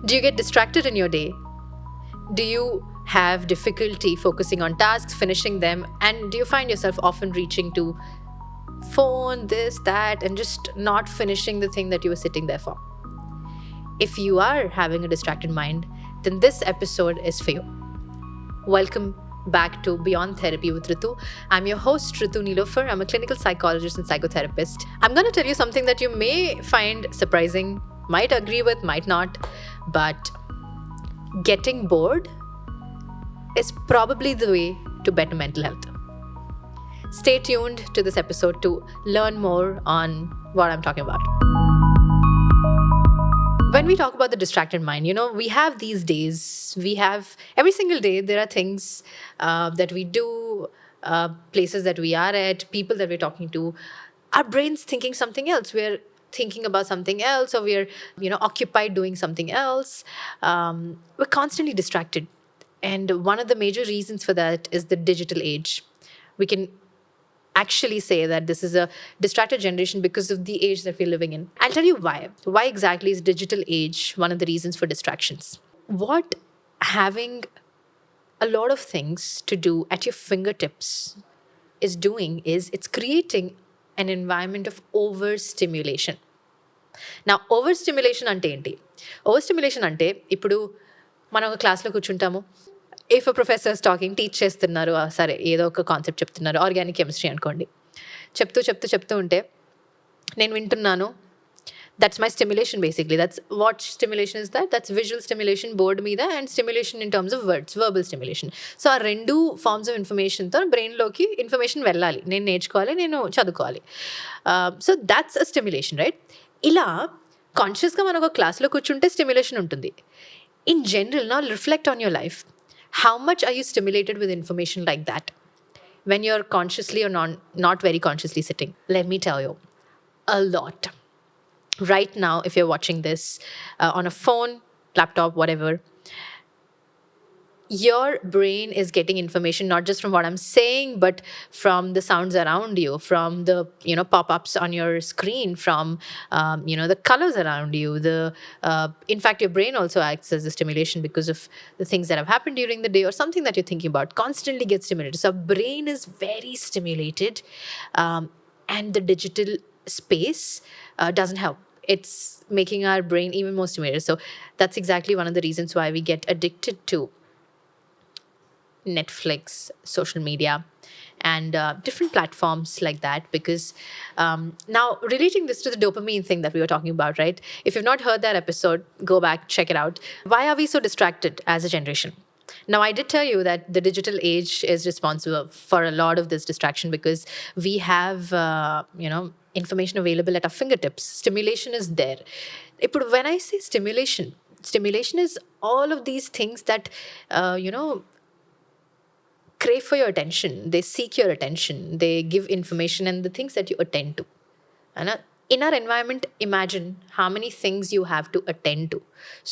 Do you get distracted in your day? Do you have difficulty focusing on tasks, finishing them? And do you find yourself often reaching to phone, this, that, and just not finishing the thing that you were sitting there for? If you are having a distracted mind, then this episode is for you. Welcome back to Beyond Therapy with Ritu. I'm your host, Ritu Nilofer. I'm a clinical psychologist and psychotherapist. I'm going to tell you something that you may find surprising, might agree with, might not, but getting bored is probably the way to better mental health. Stay tuned to this episode to learn more on what I'm talking about. When we talk about the distracted mind, we have these days, we have every single day, there are things that we do, places that we are at, people that we're talking to. Our brain's thinking something else. We're thinking about something else, or we're, occupied doing something else. We're constantly distracted. And one of the major reasons for that is the digital age. We can actually say that this is a distracted generation because of the age that we're living in. I'll tell you why. Why exactly is digital age one of the reasons for distractions? What having a lot of things to do at your fingertips is doing is it's creating an environment of overstimulation. నా over stimulation అంటే ఏంటి? Over stimulation అంటే ఇప్పుడు మనం ఒక క్లాస్లో కూర్చుంటాము. If professors talking teach చేస్తున్నారు, సరే ఏదో ఒక కాన్సెప్ట్ చెప్తున్నారు, ఆర్గానిక్ కెమిస్ట్రీ అనుకోండి. చెప్తూ ఉంటే నేను వింటున్నాను. That's my stimulation basically. That's what stimulation is that? That's visual stimulation board మీద and stimulation in terms of words, verbal stimulation. So ఆ రెండు ఫార్మ్స్ ఆఫ్ ఇన్ఫర్మేషన్తో బ్రెయిన్లోకి ఇన్ఫర్మేషన్ వెళ్ళాలి. నేను నేర్చుకోవాలి, నేను చదువుకోవాలి. So that's a stimulation, right? ఇలా కాన్షియస్గా మనం ఒక క్లాస్లో కూర్చుంటే స్టిమ్యులేషన్ ఉంటుంది. ఇన్ జనరల్, నా reflect on your life. How much are you stimulated with information like that when you're consciously or not very consciously sitting? Let me tell you, a lot. Right now, if you're watching this on a phone, laptop, whatever, your brain is getting information not just from what I'm saying, but from the sounds around you, from the pop-ups on your screen, from the colors around you. In fact, your brain also acts as a stimulation because of the things that have happened during the day or something that you're thinking about. Constantly gets stimulated. So our brain is very stimulated, and the digital space doesn't help. It's making our brain even more stimulated. So that's exactly one of the reasons why we get addicted to Netflix, social media, and different platforms like that. Because now, relating this to the dopamine thing that we were talking about, right? If you've not heard that episode, go back, check it out. Why are we so distracted as a generation? Now, I did tell you that the digital age is responsible for a lot of this distraction because we have, information available at our fingertips. Stimulation is there. When I say stimulation is all of these things that, crave for your attention. They seek your attention. They give information and the things that you attend to. And in our environment, imagine how many things you have to attend to.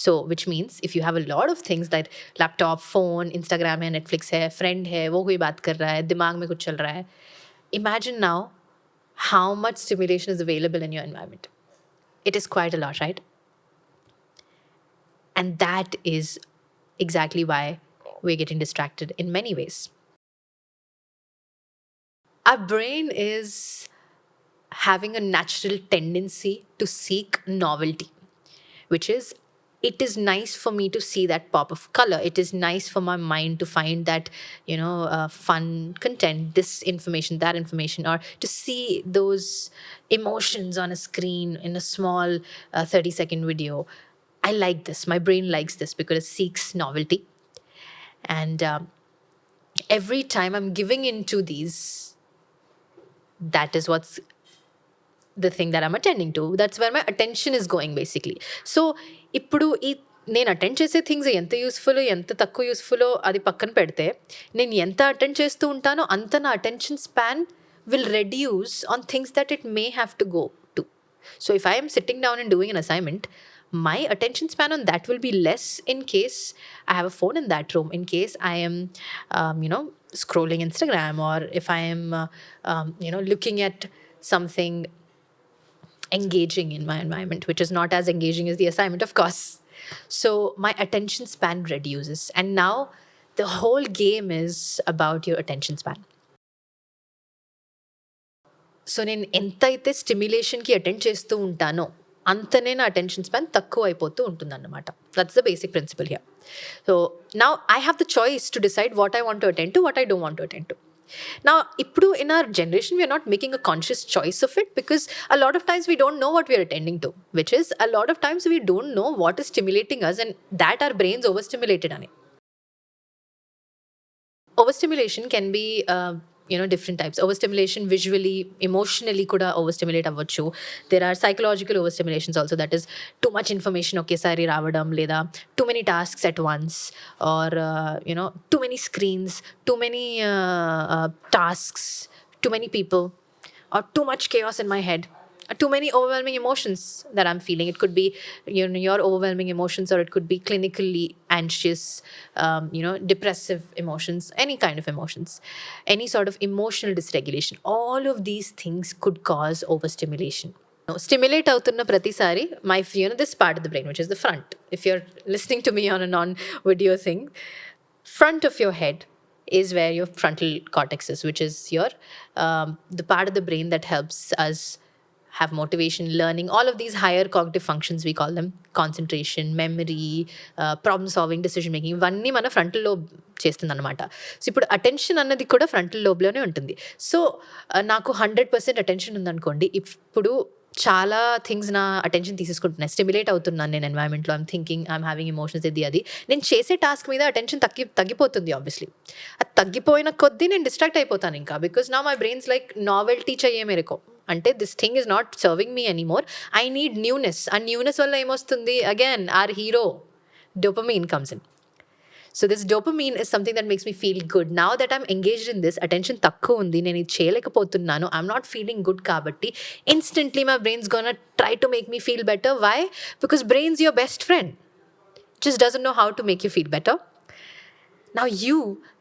So, which means if you have a lot of things like laptop, phone, Instagram hai, Netflix hai, friend hai, wo koi baat kar raha hai, dimag mein kuch chal raha hai. Imagine now how much stimulation is available in your environment. It is quite a lot, right? And that is exactly why we're getting distracted in many ways. Our brain is having a natural tendency to seek novelty, which is, it is nice for me to see that pop of color. It is nice for my mind to find that, fun content, this information, that information, or to see those emotions on a screen in a small 30-second video. I like this. My brain likes this because it seeks novelty. And every time I'm giving into these, that is what's the thing that I'm attending to. That's where my attention is going, basically. So, ఇప్పుడు నేను attend చేసే things ఎంత useful, ఎంత తక్కువ యూస్ఫుల్లో అది పక్కన పెడితే, నేను ఎంత అటెండ్ చేస్తూ ఉంటానో అంత నా attention span will reduce on things that it may have to go to. So if I am sitting down and doing an assignment, my attention span on that will be less in case I have a phone in that room, in case I am, scrolling Instagram, or if I am, looking at something engaging in my environment, which is not as engaging as the assignment, of course. So my attention span reduces. And now the whole game is about your attention span. So నేను ఎంతైతే స్టిమ్యులేషన్కి attend చేస్తూ ఉంటానో అంతనే నా attention span తక్కువ అయిపోతూ ఉంటుందన్నమాట. That's the basic principle here. So now I have the choice to decide what I want to attend to, what I don't want to attend to. Now, ఇప్పుడు in our generation, we are not making a conscious choice of it, because a lot of times we don't know what we are attending to, which is a lot of times we don't know what is stimulating us, and that our brains overstimulated on it. Overstimulation can be different types. Overstimulation visually, emotionally kuda overstimulate avvachu. There are psychological overstimulations also, that is too much information okesari ravadam, leda too many tasks at once, or too many screens, too many tasks, too many people, or too much chaos in my head, too many overwhelming emotions that I'm feeling. It could be your overwhelming emotions, or it could be clinically anxious, depressive emotions, any kind of emotions, any sort of emotional dysregulation. All of these things could cause overstimulation. Stimulate outunna pratisari, my this part of the brain, which is the front. If you're listening to me on a non-video thing, front of your head is where your frontal cortex is, which is your the part of the brain that helps us have motivation, learning, all of these higher cognitive functions, we call them concentration, memory, problem solving, decision making. ఇవన్నీ మన frontal lobe చేస్తుంది అనమాట. So ఇప్పుడు attention అన్నది కూడా frontal లోబ్లోనే ఉంటుంది. So నాకు 100% attention ఉందనుకోండి, ఇప్పుడు చాలా థింగ్స్ నా అటెన్షన్ తీసేసుకుంటున్నాయి. స్టిమ్యులేట్ అవుతున్నాను నేను ఎన్వైరన్మెంట్లో, I'm thinking, I'm having emotions, అది నేను చేసే టాస్క్ మీద అటెన్షన్ తగ్గిపోతుంది ఆబ్వియస్లీ. అది తగ్గిపోయిన కొద్దీ నేను డిస్ట్రాక్ట్ అయిపోతాను ఇంకా, బికాస్ నా మై బ్రెయిన్స్ లైక్ నావెల్టీ చెయ్యే మేరకు, అంటే this thing is not serving me anymore, I need newness. ఆ న్యూనెస్ వల్ల ఏమొస్తుంది, again our hero dopamine comes in. So this dopamine is something that makes me feel good. Now that I'm engaged in this, attention takku undi, nenu idi cheyalekapotunnanu, I'm not feeling good kabatti, instantly my brain's gonna try to make me feel better. Why? Because brain's your best friend. Just doesn't know how to make you feel better. Now you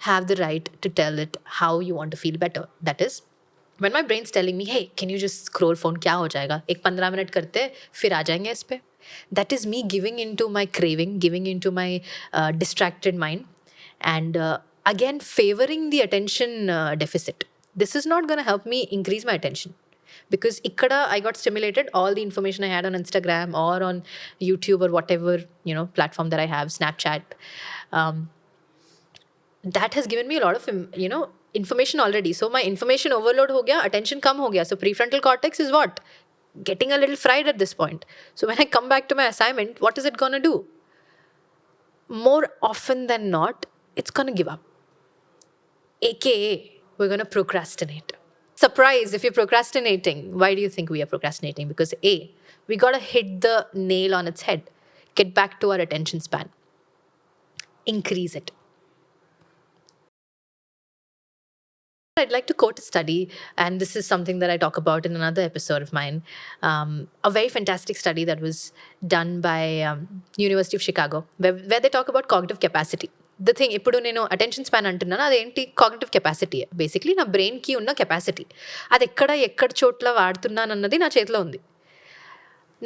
have the right to tell it how you want to feel better. That is, when my brain's telling me, hey, can you just scroll phone, kya ho jayega, ek 15 minute karte fir aa jayenge is pe, that is me giving into my craving, giving into my distracted mind, and again favoring the attention deficit. This is not going to help me increase my attention, because ikkada I got stimulated. All the information I had on Instagram or on YouTube or whatever platform that I have, Snapchat, that has given me a lot of information already. So my information overload ho gaya, attention kam ho gaya. So prefrontal cortex is what? Getting a little fried at this point. So when I come back to my assignment, what is it going to do? More often than not, it's going to give up. AKA, we're going to procrastinate. Surprise, if you're procrastinating. Why do you think we are procrastinating? Because we got to hit the nail on its head. Get back to our attention span. Increase it. I'd like to quote a study, and this is something that I talk about in another episode of mine. A very fantastic study that was done by University of Chicago, where they talk about cognitive capacity. The thing, ఇప్పుడు నేను attention span అంటున్నాను, అదేంటి? Cognitive capacity. Basically నా బ్రెయిన్కి ఉన్న capacity. అది ఎక్కడ చోట్ల వాడుతున్నాను అన్నది నా చేతిలో ఉంది.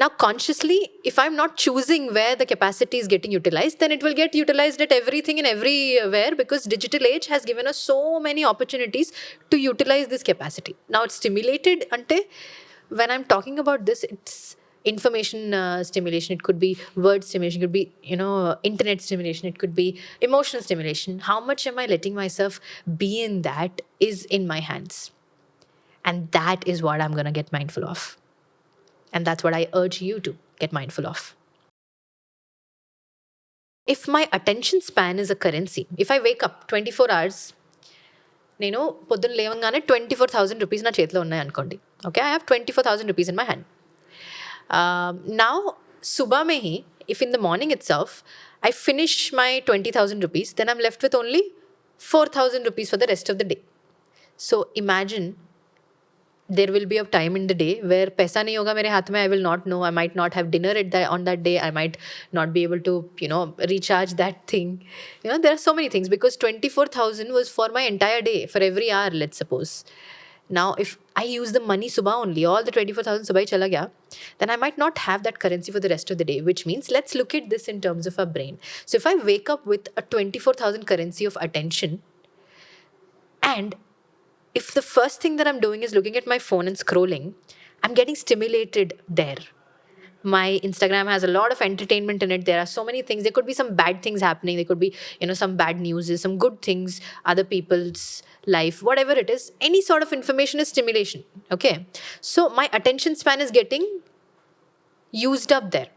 Now, consciously, if I'm not choosing where the capacity is getting utilized, then it will get utilized at everything and everywhere, because digital age has given us so many opportunities to utilize this capacity. Now, it's stimulated. Ante, when I'm talking about this, it's information stimulation. It could be word stimulation. It could be, internet stimulation. It could be emotional stimulation. How much am I letting myself be in that is in my hands. And that is what I'm going to get mindful of. And that's what I urge you to get mindful of. If my attention span is a currency, if I wake up 24 hours, నేను పొద్దున్న లేవంగానే 24,000 rupees నా చేతిలో ఉన్నాయి అనుకోండి. Okay, I have 24,000 rupees in my hand. Now, subah mein hi, if in the morning itself I finish my 20,000 rupees, then I'm left with only 4,000 rupees for the rest of the day. So imagine, there will be a time in the day where paisa nahi hoga mere haath mein. I will not know. I might not have dinner on that day. I might not be able to, recharge that thing. There are so many things, because 24,000 was for my entire day, for every hour, let's suppose. Now, if I use the money subah only, all the 24,000 subah hi chala gaya, then I might not have that currency for the rest of the day, which means let's look at this in terms of our brain. So if I wake up with a 24,000 currency of attention, and if the first thing that I'm doing is looking at my phone and scrolling, I'm getting stimulated there. My Instagram has a lot of entertainment in it. There are so many things. There could be some bad things happening. There could be, some bad news, some good things, other people's life, whatever it is. Any sort of information is stimulation. Okay. So my attention span is getting used up there.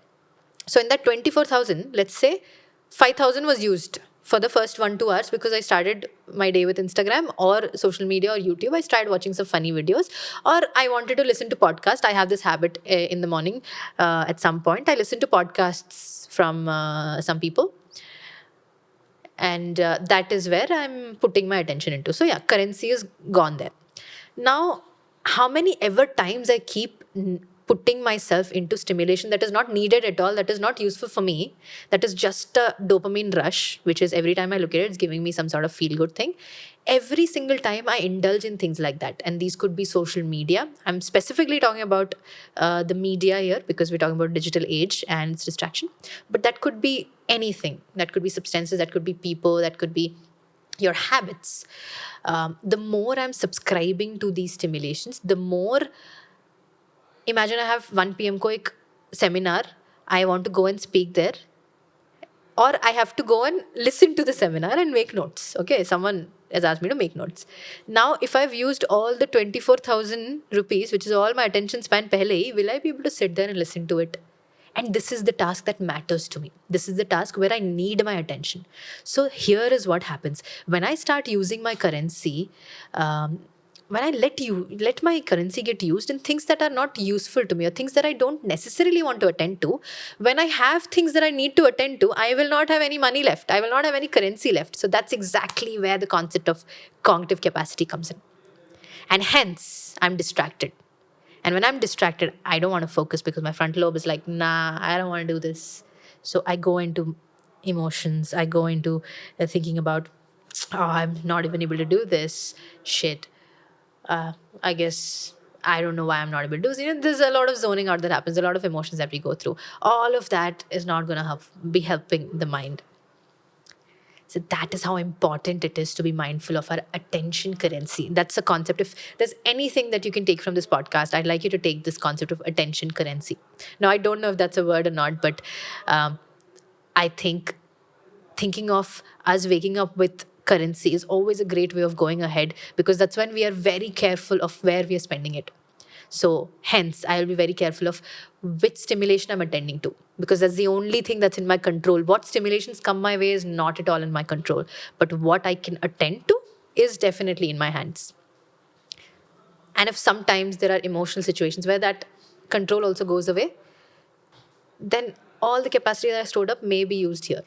So in that 24,000, let's say 5,000 was used for the first 1-2 hours because I started my day with Instagram or social media or YouTube. I started watching some funny videos, or I wanted to listen to podcast. I have this habit in the morning. At some point, I listen to podcasts from some people, and that is where I'm putting my attention into. So yeah, currency is gone there. Now, how many ever times I keep putting myself into stimulation that is not needed at all, that is not useful for me, that is just a dopamine rush, which is every time I look at it, it's giving me some sort of feel good thing. Every single time I indulge in things like that. And these could be social media. I'm specifically talking about the media here because we're talking about digital age and its distraction. But that could be anything. That could be substances, that could be people, that could be your habits. The more I'm subscribing to these stimulations, the more, imagine I have 1 p.m. ko ek seminar, I want to go and speak there, or I have to go and listen to the seminar and make notes. Okay, someone has asked me to make notes. Now, if I've used all the 24,000 rupees, which is all my attention span pehle hi, will I be able to sit there and listen to it? And this is the task that matters to me. This is the task where I need my attention. So here is what happens. When I start using my currency, when I let my currency get used in things that are not useful to me or things that I don't necessarily want to attend to, when I have things that I need to attend to, I will not have any money left. I will not have any currency left. So that's exactly where the concept of cognitive capacity comes in. And hence, I'm distracted. And when I'm distracted, I don't want to focus because my frontal lobe is like, nah, I don't want to do this. So I go into emotions. I go into thinking about, oh, I'm not even able to do this. Shit. I guess I don't know why I'm not able to do this. There's a lot of zoning out that happens, a lot of emotions that we go through. All of that is not going to be helping the mind. So that is how important it is to be mindful of our attention currency. That's a concept. If there's anything that you can take from this podcast, I'd like you to take this concept of attention currency. Now, I don't know if that's a word or not, but I think thinking of us waking up with currency is always a great way of going ahead, because that's when we are very careful of where we are spending it. So hence, I'll be very careful of which stimulation I'm attending to, because that's the only thing that's in my control. What stimulations come my way is not at all in my control. But what I can attend to is definitely in my hands. And if sometimes there are emotional situations where that control also goes away, then all the capacity that I stored up may be used here,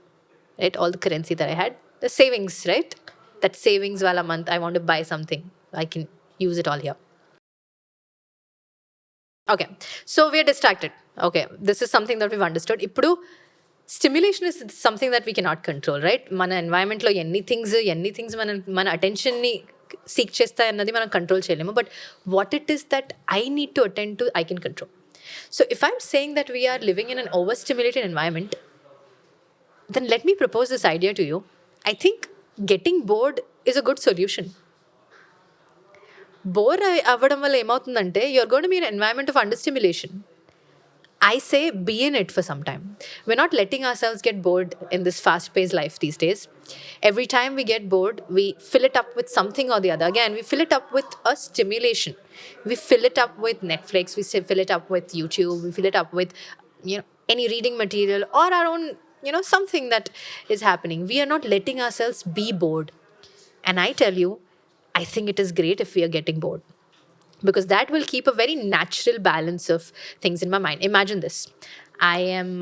right? All the currency that I had, the savings, right? That savings wala month, I want to buy something, I can use it all here. Okay, so we're distracted. Okay, this is something that we've understood. Ippudu, stimulation is something that we cannot control, right? Mana environment lo any things mana attention ni seek chesta annadi mana control cheyalemu. But what it is that I need to attend to, I can control. So if I'm saying that we are living in an overstimulated environment, then let me propose this idea to you. I think getting bored is a good solution. Bore అవ్వడం వల్ల ఏమవుతుందంటే you're going to be in an environment of understimulation. I say be in it for some time. We're not letting ourselves get bored in this fast-paced life these days. Every time we get bored, we fill it up with something or the other. Again, we fill it up with a stimulation. We fill it up with Netflix. We fill it up with YouTube. We fill it up with any reading material or our own something that is happening. We are not letting ourselves be bored. And I tell you, I think it is great if we are getting bored, because that will keep a very natural balance of things in my mind. Imagine this. I am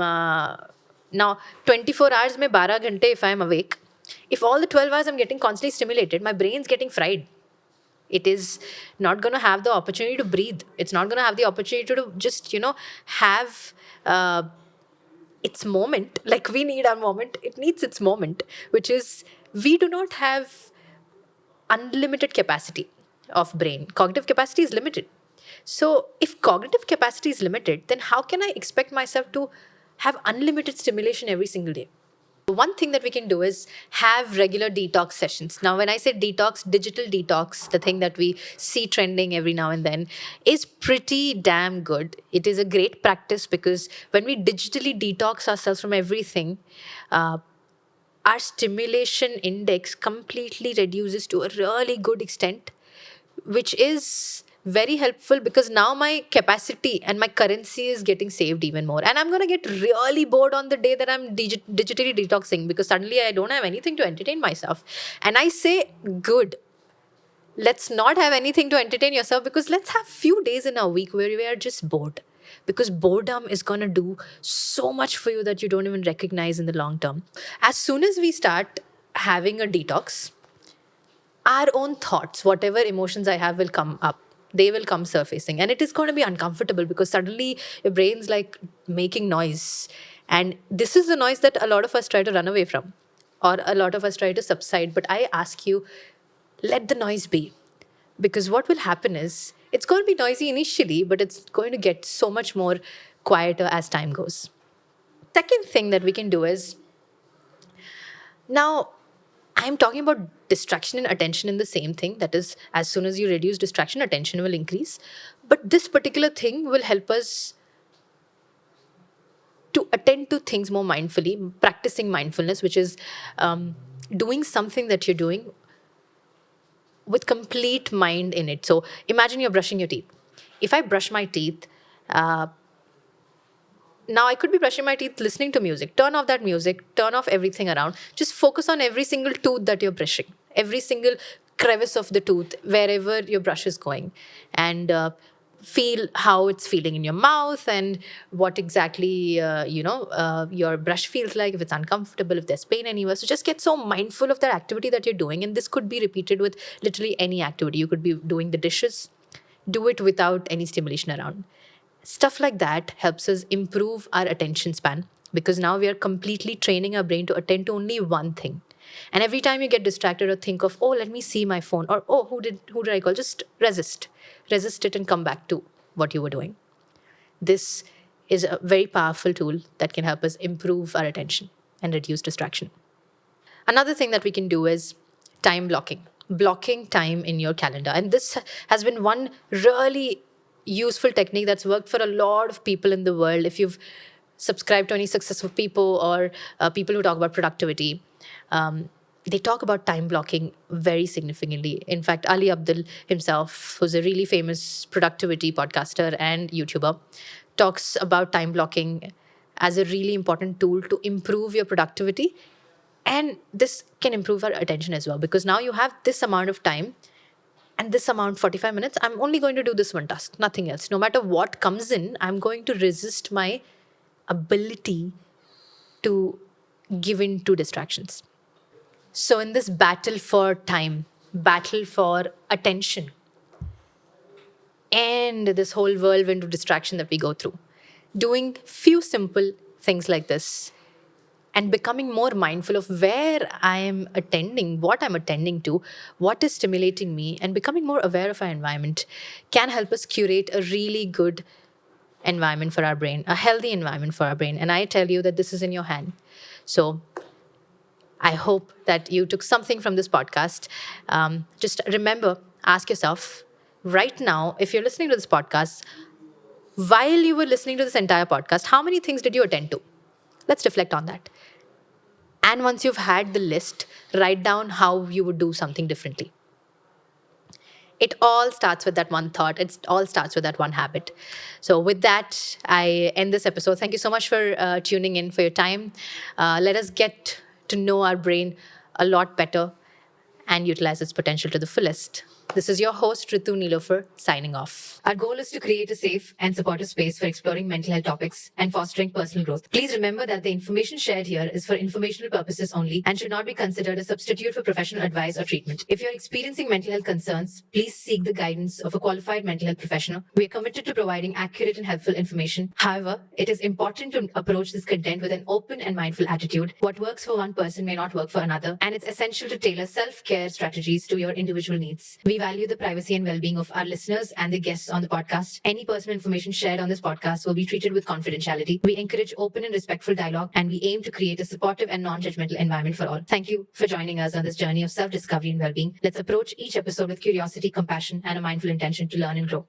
now 24 hours mein 12 ghante if I am awake. If all the 12 hours I'm getting constantly stimulated, my brain's getting fried. It is not going to have the opportunity to breathe. It's not going to have the opportunity to just, have its moment. Like we need our moment. It needs its moment, which is we do not have unlimited capacity. of brain. Cognitive capacity is limited. So if cognitive capacity is limited, then how can I expect myself to have unlimited stimulation every single day? One thing that we can do is have regular detox sessions. Now, when I say detox, digital detox, the thing that we see trending every now and then, is pretty damn good. It is a great practice because when we digitally detox ourselves from everything, our stimulation index completely reduces to a really good extent, which is very helpful because now my capacity and my currency is getting saved even more. And I'm going to get really bored on the day that I'm digitally detoxing because suddenly I don't have anything to entertain myself. And I say, good. Let's not have anything to entertain yourself because let's have few days in a week where we are just bored. Because boredom is going to do so much for you that you don't even recognize in the long term. As soon as we start having a detox, our own thoughts, whatever emotions I have, will come up. They will come surfacing. And it is going to be uncomfortable because suddenly your brain's like making noise. And this is the noise that a lot of us try to run away from, or a lot of us try to subside. But I ask you, let the noise be. Because what will happen is it's going to be noisy initially, but it's going to get so much more quieter as time goes. Second thing that we can do is, now I'm talking about distraction and attention in the same thing. That is, as soon as you reduce distraction, attention will increase. But this particular thing will help us to attend to things more mindfully, practicing mindfulness, which is doing something that you're doing with complete mind in it. So imagine you're brushing your teeth. If I brush my teeth, uh, now I could be brushing my teeth listening to music. Turn off that music, turn off everything around. Just focus on every single tooth that you're brushing, every single crevice of the tooth, wherever your brush is going. And feel how it's feeling in your mouth and what exactly, your brush feels like, if it's uncomfortable, if there's pain anywhere. So just get so mindful of that activity that you're doing. And this could be repeated with literally any activity. You could be doing the dishes, do it without any stimulation around. Stuff like that helps us improve our attention span because now we are completely training our brain to attend to only one thing. And every time you get distracted or think of, oh, let me see my phone, or oh, who did I call? Just resist it and come back to what you were doing. This is a very powerful tool that can help us improve our attention and reduce distraction. Another thing that we can do is time blocking time in your calendar. And this has been one really useful technique that's worked for a lot of people in the world. If you've subscribed to any successful people or people who talk about productivity, they talk about time blocking very significantly. In fact, Ali Abdul himself, who's a really famous productivity podcaster and YouTuber, talks about time blocking as a really important tool to improve your productivity. And this can improve our attention as well because now you have this amount of time and this amount, 45 minutes. I'm only going to do this one task, nothing else. No matter what comes in, I'm going to resist my ability to give in to distractions. So, in this battle for time, battle for attention, and this whole whirlwind of distraction that we go through, doing few simple things like this and becoming more mindful of where I am attending, what I'm attending to, what is stimulating me, and becoming more aware of our environment can help us curate a really good environment for our brain, a healthy environment for our brain. And I tell you that this is in your hand. So I hope that you took something from this podcast. Just remember, ask yourself right now, if you're listening to this podcast, while you were listening to this entire podcast, how many things did you attend to? Let's reflect on that. And once you've had the list, write down how you would do something differently. It all starts with that one thought. It all starts with that one habit. So, with that, I end this episode. Thank you so much for tuning in, for your time. Let us get to know our brain a lot better and utilize its potential to the fullest. This is your host, Ritu Nilofer, signing off. Our goal is to create a safe and supportive space for exploring mental health topics and fostering personal growth. Please remember that the information shared here is for informational purposes only and should not be considered a substitute for professional advice or treatment. If you're experiencing mental health concerns, please seek the guidance of a qualified mental health professional. We are committed to providing accurate and helpful information. However, it is important to approach this content with an open and mindful attitude. What works for one person may not work for another, and it's essential to tailor self-care strategies to your individual needs. We value the privacy and well being of our listeners and the guests on the podcast. Any personal information shared on this podcast will be treated with confidentiality. We encourage open and respectful dialogue, and we aim to create a supportive and non judgmental environment for all. Thank you for joining us on this journey of self discovery and well being. Let's approach each episode with curiosity, compassion, and a mindful intention to learn and grow.